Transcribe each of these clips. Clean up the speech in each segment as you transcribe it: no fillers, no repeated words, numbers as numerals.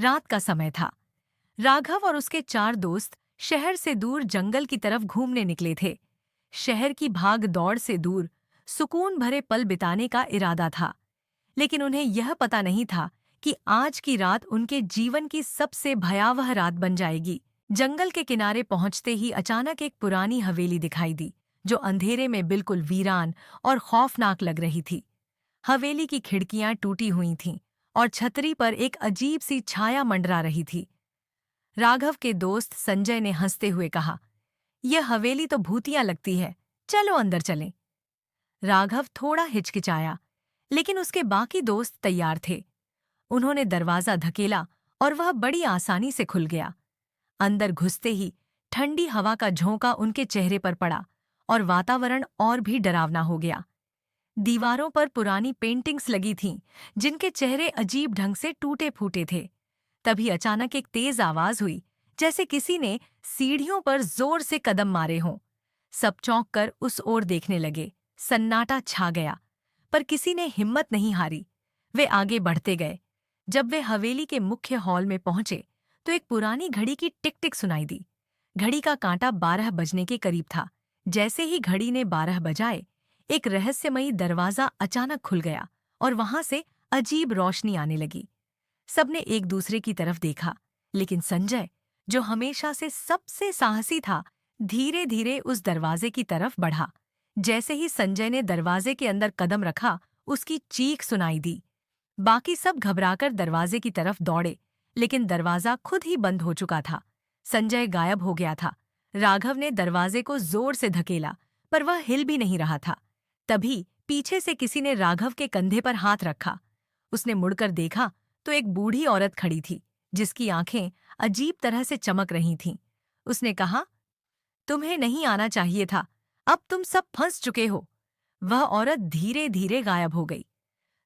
रात का समय था। राघव और उसके 4 दोस्त शहर से दूर जंगल की तरफ घूमने निकले थे। शहर की भाग दौड़ से दूर सुकून भरे पल बिताने का इरादा था, लेकिन उन्हें यह पता नहीं था कि आज की रात उनके जीवन की सबसे भयावह रात बन जाएगी। जंगल के किनारे पहुंचते ही अचानक एक पुरानी हवेली दिखाई दी, जो अंधेरे में बिल्कुल वीरान और खौफनाक लग रही थी। हवेली की खिड़कियां टूटी हुई थीं और छतरी पर एक अजीब सी छाया मंडरा रही थी। राघव के दोस्त संजय ने हंसते हुए कहा, यह हवेली तो भूतिया लगती है, चलो अंदर चलें। राघव थोड़ा हिचकिचाया, लेकिन उसके बाकी दोस्त तैयार थे। उन्होंने दरवाजा धकेला और वह बड़ी आसानी से खुल गया। अंदर घुसते ही ठंडी हवा का झोंका उनके चेहरे पर पड़ा और वातावरण और भी डरावना हो गया। दीवारों पर पुरानी पेंटिंग्स लगी थीं, जिनके चेहरे अजीब ढंग से टूटे फूटे थे। तभी अचानक एक तेज आवाज हुई, जैसे किसी ने सीढ़ियों पर जोर से कदम मारे हों। सब चौंक कर उस ओर देखने लगे। सन्नाटा छा गया, पर किसी ने हिम्मत नहीं हारी। वे आगे बढ़ते गए। जब वे हवेली के मुख्य हॉल में पहुंचे, तो एक पुरानी घड़ी की टिक टिक सुनाई दी। घड़ी का कांटा 12 बजने के करीब था। जैसे ही घड़ी ने 12 बजाए, एक रहस्यमयी दरवाजा अचानक खुल गया और वहां से अजीब रोशनी आने लगी। सबने एक दूसरे की तरफ देखा, लेकिन संजय, जो हमेशा से सबसे साहसी था, धीरे धीरे उस दरवाजे की तरफ बढ़ा। जैसे ही संजय ने दरवाजे के अंदर कदम रखा, उसकी चीख सुनाई दी। बाकी सब घबराकर दरवाजे की तरफ दौड़े, लेकिन दरवाजा खुद ही बंद हो चुका था। संजय गायब हो गया था। राघव ने दरवाजे को जोर से धकेला, पर वह हिल भी नहीं रहा था। तभी पीछे से किसी ने राघव के कंधे पर हाथ रखा। उसने मुड़कर देखा तो एक बूढ़ी औरत खड़ी थी, जिसकी आंखें अजीब तरह से चमक रही थीं। उसने कहा, तुम्हें नहीं आना चाहिए था, अब तुम सब फंस चुके हो। वह औरत धीरे धीरे गायब हो गई।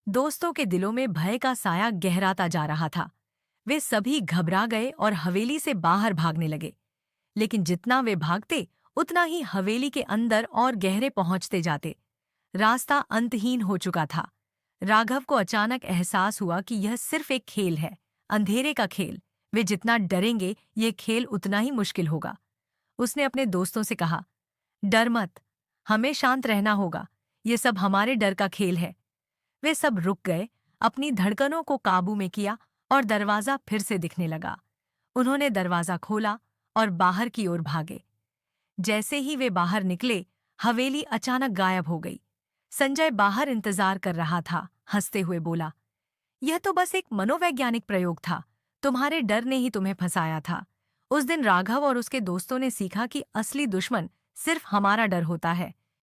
दोस्तों के दिलों में भय का साया गहराता जा रहा था। वे सभी घबरा गए और हवेली से बाहर भागने लगे। लेकिन जितना वे भागते, उतना ही हवेली के अंदर और गहरे पहुंचते जाते। रास्ता अंतहीन हो चुका था। राघव को अचानक एहसास हुआ कि यह सिर्फ एक खेल है, अंधेरे का खेल। वे जितना डरेंगे, ये खेल उतना ही मुश्किल होगा। उसने अपने दोस्तों से कहा, डर मत, हमें शांत रहना होगा, ये सब हमारे डर का खेल है। वे सब रुक गए, अपनी धड़कनों को काबू में किया और दरवाजा फिर से दिखने लगा। उन्होंने दरवाजा खोला और बाहर की ओर भागे। जैसे ही वे बाहर निकले, हवेली अचानक गायब हो गई। संजय बाहर इंतजार कर रहा था, हंसते हुए बोला, यह तो बस एक मनोवैज्ञानिक प्रयोग था, तुम्हारे डर ने ही तुम्हें फंसाया था। उस दिन राघव और उसके दोस्तों ने सीखा कि असली दुश्मन सिर्फ हमारा डर होता है।